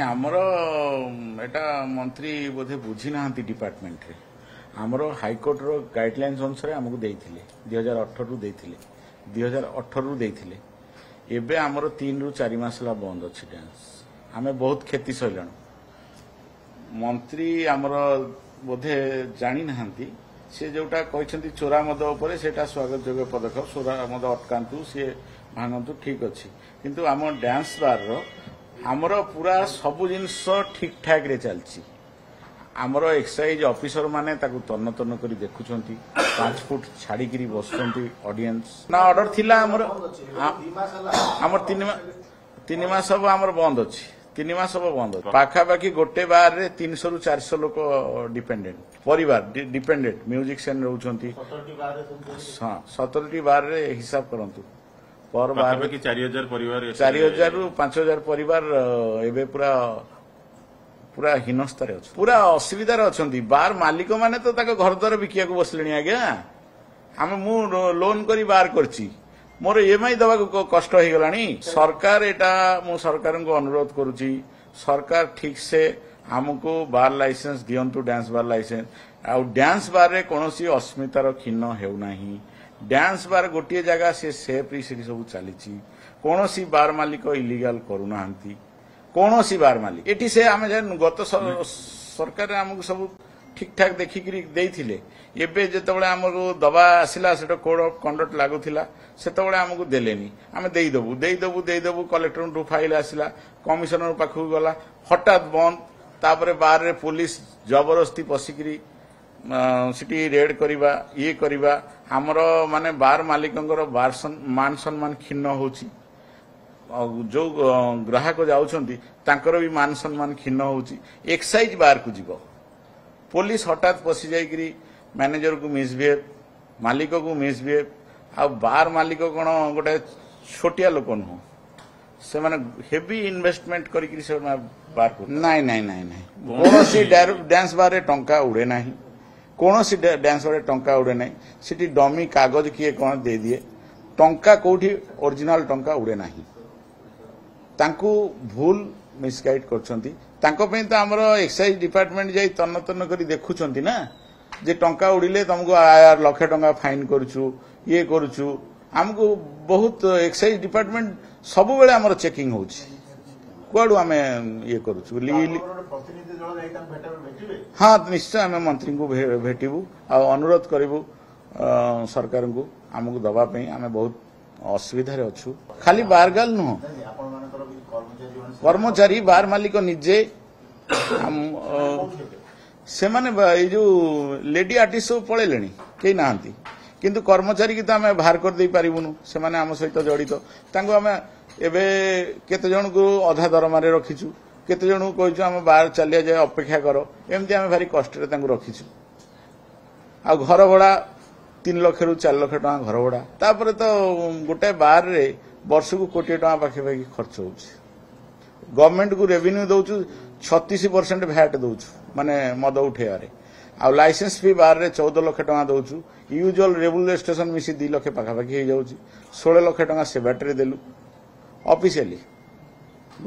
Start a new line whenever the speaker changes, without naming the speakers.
आमर एटा मंत्री बोधे बुझी ना डिपार्टमेंट रे आमर हाईकोर्ट रो गाइडलाइंस अनुसार आमको देइथिले 2018 रु देइथिले 2018 रु देइथिले एबे आमर 3 रु 4 मास ला बंद अछि डांस आमे बहुत क्षति सहिलाण मंत्री आमर बोधे जानी नाहंती से जोटा कहते चोरा मद उपर सेटा स्वागत योग्य पदक्षेप चोरा मद अटकातु सी भांगतु ठीक अच्छी किंतु आम डांस बार आमर पूरा सबु जिनस ठीक ठाक रे चलची आमर एक्साइज ऑफिसर माने ताकू तन्न तन्न करी देखुछंती 5 फुट छाड़ी करी बसछंती ऑडियंस ना ऑर्डर थिला आमर 3 मास सब आमर बंद अछि 3 मास सब बंद पाखा पाखी गोटे बार रे 300 रु 400 लोक डिपेंडेंट परिवार डिपेंडेंट म्यूजिशियन रहउछंती 17टी बार रे हिसाब करंतु पर बार
4000 परिवार
4000 रु 5000 परिवार एबे पूरा पूरा हीनस्तर अच्छे पूरा असुविधार अच्छा बार मालिक माने तो ताको घर द्वार बिकिया को बसले आज्ञा आम मु लोन करी बार करची मोर ईएमआई दवा को कष्ट हो गलानी सरकार एटा मु सरकार को अनुरोध करुची सरकार ठीक से हमको बार लाइसेंस दियंतु डांस बार लाइसेंस आ डांस बार रे कोनोसी अस्मितार खिन्न हेउ नाही डांस बार गोटे जगह से सेफ्री से सब चली कोनोसी बार मालिक इलीगल करूनाहांती कोनोसी बार मालिक एटी से आमे गत सरकार आमको सब ठीक ठाक देखिकी देइथिले एबे जेतबळे हमको दबा आसिला सेटा कोड ऑफ कंडक्ट लागुथिला सेतबळे हमको देलेनी आमे देइदबु कलेक्टर टू फाइल आसिला कमिशनर पाखु गला हठात बंद तापरे बार रे पुलिस जबरदस्ती पसिकरी सिटी रेड करिबा ये करिबा हमर माने बार मालिकंगर बार मान सम्मान खिन्न होची जो ग्राहक जाउछंती तांकर भी मान सम्मान खिन्न होची एक्साइज बार को जीव पुलिस हठात पसी जाइकरी मैनेजर को मिसबिहेव मालिक को मिसबिहेव आ बार मालिक कोन गोटे छोटिया लोक नुह से माने हेवी इन्वेस्टमेंट करिकरी से बार को नहीं कोनोसी डांस बार रे टंका उड़े नाही कोनोसी डांस बार रे टंका उड़े नाही सिटी डमी कागज किए कोन दे दिए टंका कोठी ओरिजिनल टंका उड़े नाही तांकू भूल मिसगाइड करछंती तांको पे तो हमर एक्साइज डिपार्टमेंट जाई तन्न तन्न करी देखुछंती ना जे टंका उड़िले तुमको आर लाख टंका फाइन करछु ये करछु हमको बहुत एक्साइज डिपार्टमेंट सब बेले हमर चेकिंग होछि कोडू हमें ये करछु हाँ निश्चय हमें मंत्री को भेटिबू आ अनुरोध करिबू सरकार को हमको दबा पे हमें बहुत असुविधा रे अछु खाली बारगाल नुह कर्मचारी बार मालिक निजे से माने ये जो लेडी आर्टिस्ट सब पळेलेनी केही नाहंती किंतु कर्मचारी की तो आम बाहर कर दे पारिबुनु से माने आम सहित जड़ित तांको आम एबे केते जन को अधा दरमारे रखिछु केते जन को कहछु आम बाहर चलिया जाय अपेक्षा करो एमती आम भारी कष्ट रे तांको रखिछु आ घर भड़ा 3 लाख रु 4 लाख टका घर भड़ा तापर तो गोटे बार रे वर्ष को कोटी टका पाखे पाखी खर्च होउछि गवर्नमेंट को रेवेन्यू दउछु 36% भैट दउछु माने मद उठेयारे आ लाइसेंस फी बार रे 14 लाख टका दउछु यूजुअल रेगुलर स्टेशन मिसी 2 लाख पाखा पाखी हे जाउछि 16 लाख टका से बैटरी देलु ऑफिशियली